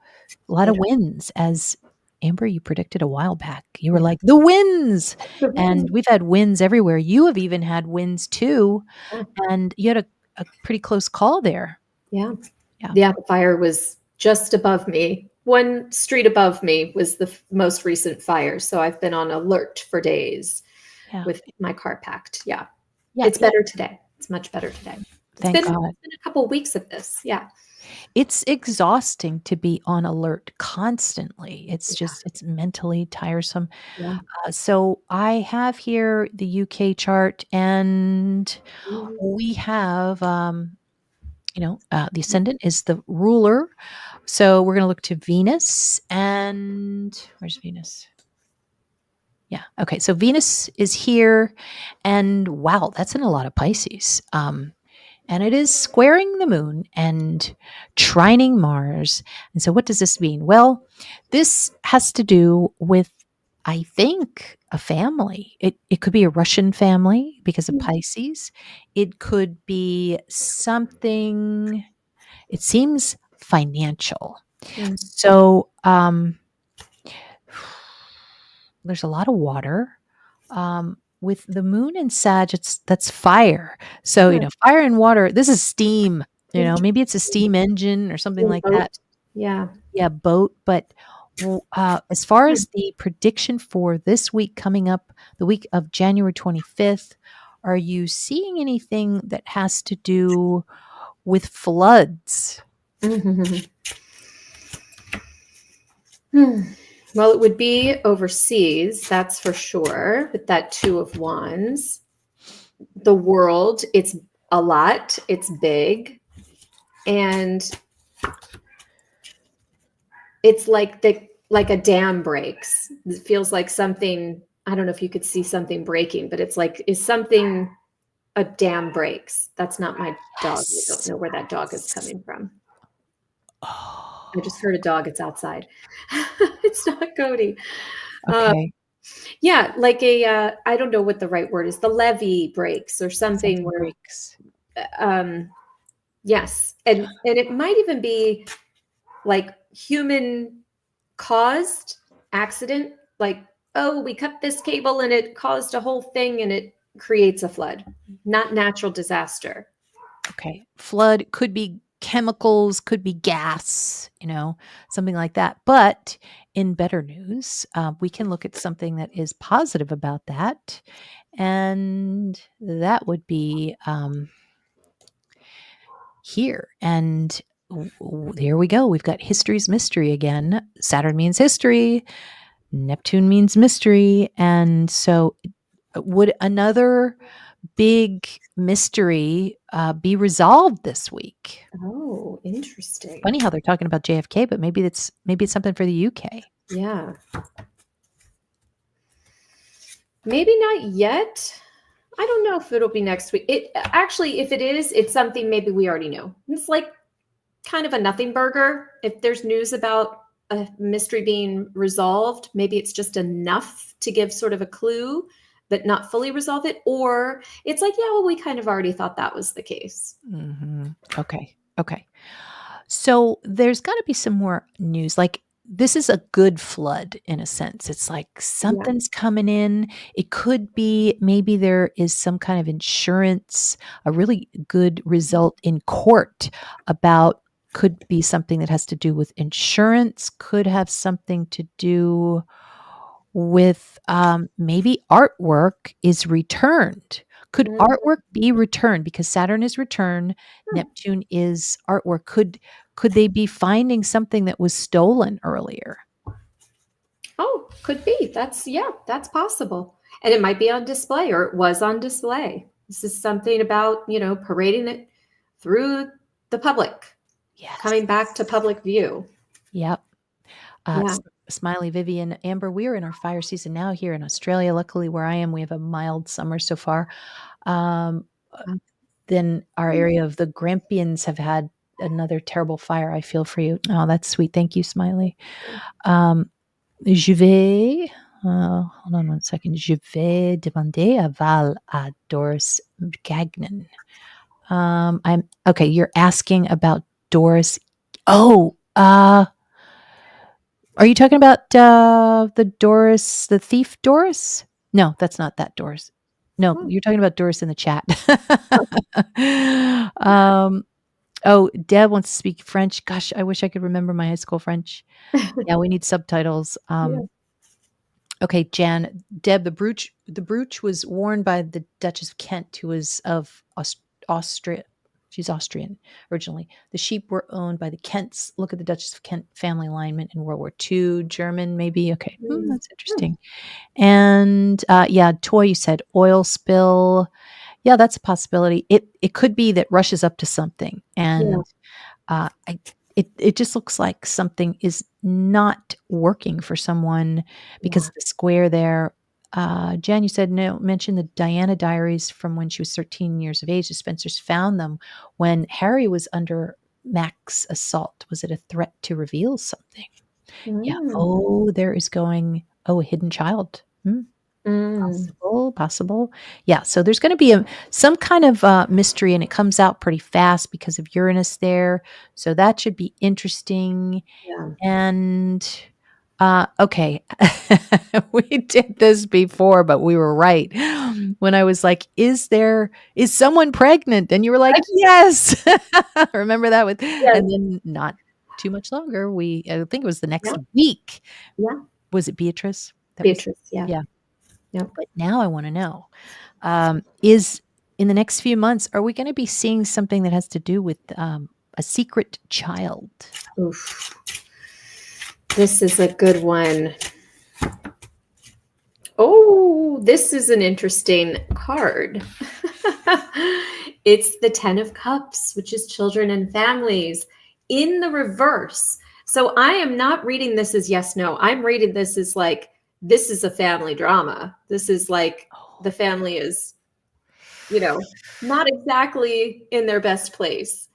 lot of Yeah. winds, as Amber, you predicted a while back. You were Yeah. like, the winds. The wind. And we've had winds everywhere. You have even had winds too. Yeah. And you had a pretty close call there. Yeah. Yeah. Yeah. The fire was just above me. One street above me was the most recent fire. So I've been on alert for days Yeah. with my car packed. Yeah. Yeah. It's better today. It's much better today. Thank It's God. been a couple weeks of this. Yeah. It's exhausting to be on alert constantly. It's Yeah. just, it's mentally tiresome. Yeah. So I have here the UK chart, and Mhm. we have, the ascendant is the ruler. So we're going to look to Venus, and where's Venus? Yeah. Okay. So Venus is here, and wow, that's in a lot of Pisces. And it is squaring the moon and trining Mars. And so, what does this mean? Well, this has to do with, I think, a family. It could be a Russian family because of Pisces. It could be something, it seems financial. Mm. So, there's a lot of water. With the moon and Sag, that's fire. So, Yeah. fire and water, this is steam, maybe it's a Interesting. steam engine or something like that. Boat. Yeah. Yeah, boat. But as far Hmm. as the prediction for this week coming up, the week of January 25th, are you seeing anything that has to do with floods? Mhm. Hmm. Well, it would be overseas, that's for sure, with that Two of Wands. The world, it's a lot, it's big, and it's like a dam breaks. It feels like something, I don't know if you could see something breaking, but it's like, is something, a dam breaks. That's not my dog. I don't Yes. know where that dog is coming from. I just Oh, heard a dog. It's outside. It's not Cody. Uh, okay. yeah, like I don't know what the right word is. The levee breaks or something Something where, breaks. um, yes, and it might even be like human caused accident. Like, oh, we cut this cable and it caused a whole thing and it creates a flood, not natural disaster. Okay. Flood could be chemicals, could be gas, something like that. But in better news, we can look at something that is positive about that. And that would be here. And here we go. We've got history's mystery again. Saturn means history, Neptune means mystery. And so, would another big mystery be resolved this week? Oh, interesting. Funny how they're talking about JFK, but maybe it's something for the UK. Yeah. Maybe not yet. I don't know if it'll be next week. It actually, if it is, it's something maybe we already know. It's like kind of a nothing burger. If there's news about a mystery being resolved, maybe it's just enough to give sort of a clue, but not fully resolve it. Or it's like, yeah, well, we kind of already thought that was the case. Okay. Okay. So there's got to be some more news. Like, this is a good flood in a sense. It's like Yeah. something's coming in. It could be maybe there is some kind of insurance, a really good result in court about, could be something that has to do with insurance, could have something to do with maybe artwork is returned. Could Mhm. artwork be returned because Saturn is return, Neptune is artwork? Could they be finding something that was stolen earlier? Oh, could be. Yeah, that's possible. And it might be on display or it was on display. This is something about, parading it through the public, Yes. coming back to public view. Yep. Yeah. Smiley, Vivian, Amber, we are in our fire season now here in Australia. Luckily, where I am, we have a mild summer so far. Um, then our area of the Grampians have had another terrible fire. I feel for you. Oh, that's sweet. Thank you, Smiley. Um, je vais, hold on one second. Je vais demander à Val à Doris Gagnon. I'm okay. You're asking about Doris. Oh, are you talking about the Doris, the thief Doris? No, that's not that Doris. No, Hmm. you're talking about Doris in the chat. um, oh, Deb wants to speak French. Gosh, I wish I could remember my high school French. Yeah, we need subtitles. Yeah. Okay, Jan, Deb, the brooch was worn by the Duchess of Kent, who was of Austria. She's Austrian originally. The sheep were owned by the Kents. Look at the Duchess of Kent family alignment in World War II. German, maybe. Okay, Mm. that's interesting. And yeah, Toy, you said oil spill. Yeah, that's a possibility. It could be that Russia's up to something, Yeah. and I it just looks like something is not working for someone because Yeah. of the square there. Jen, you said no. Mention the Diana diaries from when she was 13 years of age. The Spencers found them when Harry was under Mac's assault. Was it a threat to reveal something? Yeah. Mm. Oh, there is going. Oh, a hidden child. Hmm. Mm. Possible, possible. Yeah, so there's gonna be some kind of, mystery, and it comes out pretty fast because of Uranus there, so that should be interesting, Yeah. and, okay. We did this before, but we were right. When I was like, "Is someone pregnant?" And you were like, "Yes." Remember that with Yes. and then not too much longer, I think it was the Yeah. next week. Yeah. Was it Beatrice? That was Beatrice. Yeah. yeah. Yep. But now I wanna know, is in the next few months, are we gonna be seeing something that has to do with, a secret child? Oof. This is a good one. Oh, this is an interesting card. It's the 10 of Cups, which is children and families in the reverse. So I am not reading this as yes, no. I'm reading this as like, this is a family drama. This is like the family is, not exactly in their best place.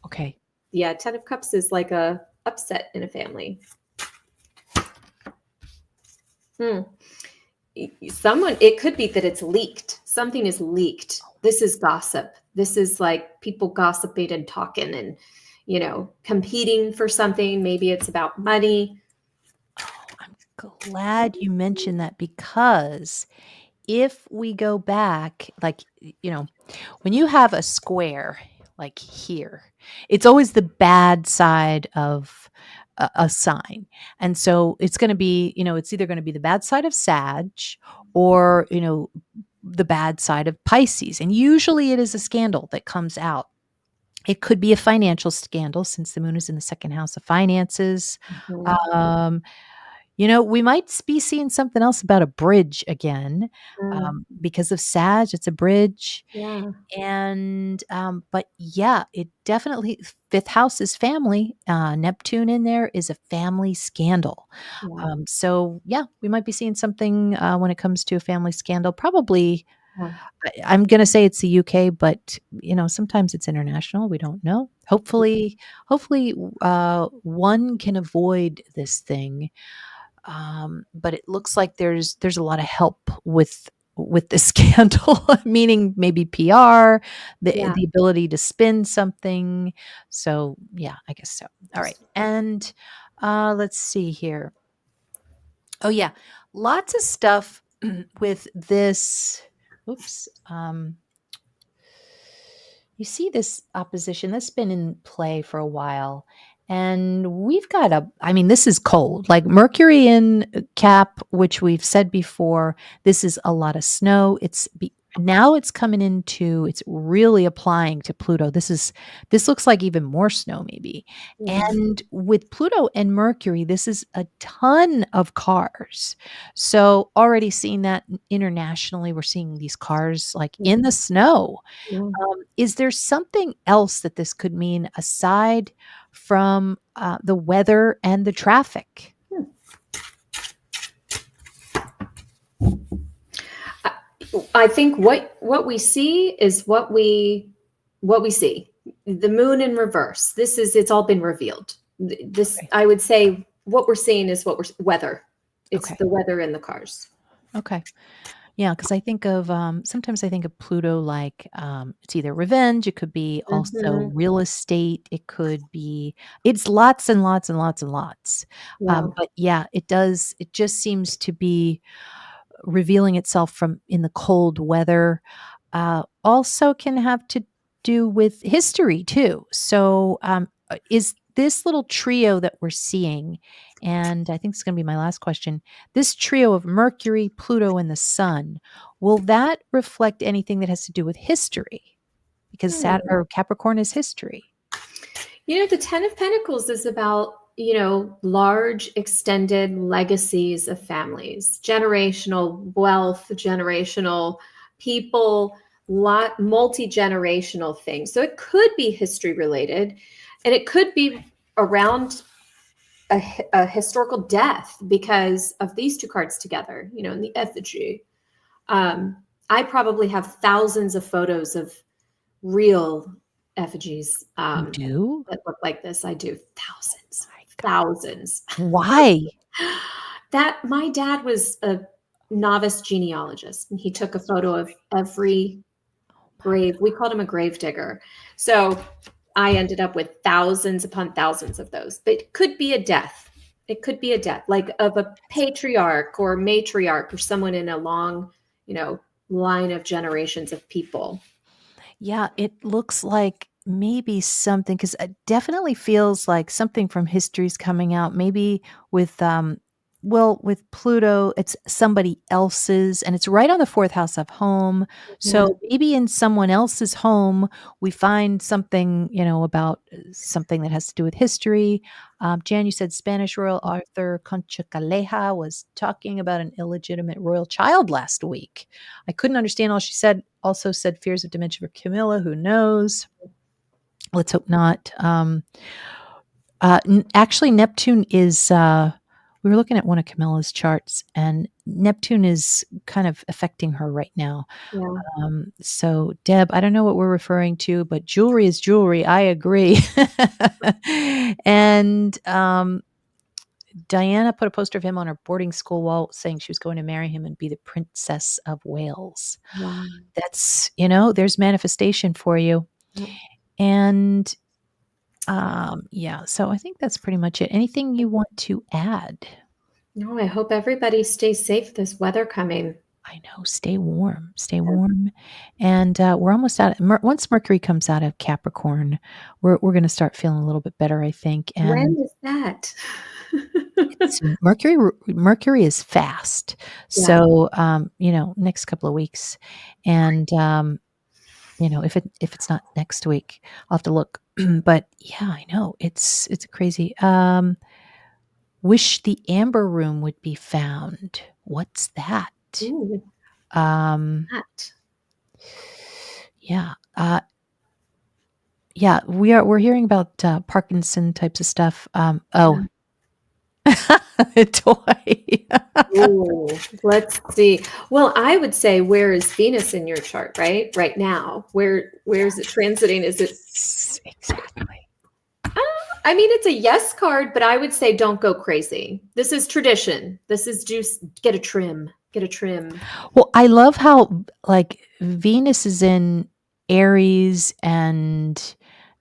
Okay. Yeah, 10 of Cups is like a upset in a family. Hmm. It could be that it's leaked. Something is leaked. This is gossip. This is like people gossiping and talking and, competing for something. Maybe it's about money. I'm glad you mentioned that because if we go back, like, when you have a square like here, it's always the bad side of a sign. And so it's going to be, it's either going to be the bad side of Sag or, the bad side of Pisces. And usually it is a scandal that comes out. It could be a financial scandal since the moon is in the second house of finances. Mhm. Um, we might be seeing something else about a bridge again, Mm, because of Sag, it's a bridge. yeah. And, but yeah, it definitely, fifth house is family. Neptune in there is a family scandal. Yeah. So yeah, we might be seeing something when it comes to a family scandal. Probably, Yeah. I'm going to say it's the UK, but sometimes it's international. We don't know. Hopefully, one can avoid this thing, but it looks like there's a lot of help with the scandal, meaning maybe PR, Yeah. the ability to spin something. So yeah, I guess so. All right, and let's see here. Oh yeah, lots of stuff with this. Oops. You see this opposition that's been in play for a while. And we've got I mean, this is cold. Like Mercury in Cap, which we've said before, this is a lot of snow. Now it's coming it's really applying to Pluto. This looks like even more snow, maybe. Yeah. And with Pluto and Mercury, this is a ton of cars. So already seeing that internationally, we're seeing these cars like in the snow. Yeah. Is there something else that this could mean aside from the weather and the traffic? Hmm. I think what we see is what we see. the moon in reverse. It's all been revealed. This, Okay. I would say, what we're seeing is weather. It's Okay. the weather in the cars. Okay. Yeah, because I think of sometimes I think of Pluto like it's either revenge, it could be also Hmm. real estate, it could be it's lots and lots and lots and lots. Yeah. But yeah, it does. It just seems to be revealing itself from in the cold weather. Also, can have to do with history too. So, is this little trio that we're seeing, and I think it's going to be my last question, this trio of Mercury, Pluto, and the Sun, will that reflect anything that has to do with history? Because Saturn Hmm. or Capricorn is history. The Ten of Pentacles is about, large extended legacies of families, generational wealth, generational people, multi-generational things. So it could be history related, and it could be around a historical death because of these two cards together, in the effigy. I probably have thousands of photos of real effigies You do? that look like this. I do thousands, My God. thousands. Why? That my dad was a novice genealogist, and he took a photo of every Oh my grave. We called him a grave digger. So I ended up with thousands upon thousands of those. But it could be a death. It could be a death, like of a goodness. patriarch or matriarch or someone in a long, line of generations of people. Yeah, it looks like maybe something because it definitely feels like something from history's coming out. Maybe with well, with Pluto, it's somebody else's, and it's right on the fourth house of home. Yeah. So maybe in someone else's home, we find something, about something that has to do with history. Jan, you said Spanish royal author Concha Caleja was talking about an illegitimate royal child last week. I couldn't understand all she said. Also said fears of dementia for Camilla. Who knows? Let's hope not. Actually, Neptune is. We were looking at one of Camilla's charts, and Neptune is kind of affecting her right now. Yeah. So, Deb, I don't know what we're referring to, but jewelry is jewelry. I agree. And Diana put a poster of him on her boarding school wall saying she was going to marry him and be the Princess of Wales. Wow. That's, there's manifestation for you. Yep. And yeah, so I think that's pretty much it. Anything you want to add? No, I hope everybody stays safe this weather coming. I know, stay warm, stay warm. And we're almost out. Once Mercury comes out of Capricorn, we're going to start feeling a little bit better, I think. And When is that? it's Mercury is fast. Yeah. So, next couple of weeks. And if it's not next week, I'll have to look. But yeah, I know it's crazy. Wish the Amber Room would be found. What's that? Ooh, Um, that. yeah, yeah, we're hearing about Parkinson types of stuff. Oh, a toy. Ooh, let's see. Well, I would say, where is Venus in your chart, right? Right now. Where is it transiting? Is it Exactly. I mean, it's a yes card, but I would say don't go crazy. This is tradition. This is just get a trim. Get a trim. Well, I love how like Venus is in Aries and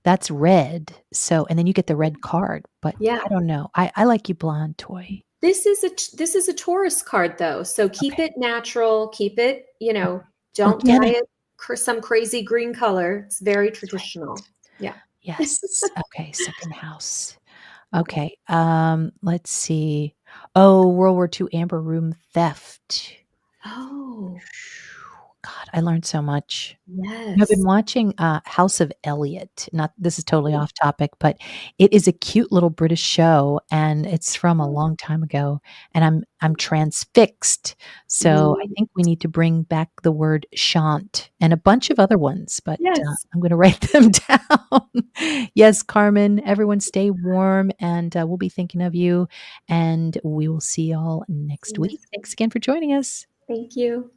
that's red. So, and then you get the red card, but Yeah. I don't know. I like you blonde toy. This is a Taurus card though. So keep Okay. it natural, keep it, don't dye Organic. it some crazy green color. It's very traditional. Yeah. Yes. Okay. Second house. Okay. Let's see. Oh, World War II Amber Room theft. Oh, God, I learned so much. I've been yes. watching House of Elliot. Not this is totally off topic, but it is a cute little British show, and it's from a long time ago. And I'm transfixed. So I Mm, think we need to bring back the word shant and a bunch of other ones. But yes. I'm going to write them down. Yes, Carmen. Everyone, stay warm, and we'll be thinking of you. And we will see y'all next week. Yes. Thanks again for joining us. Thank you.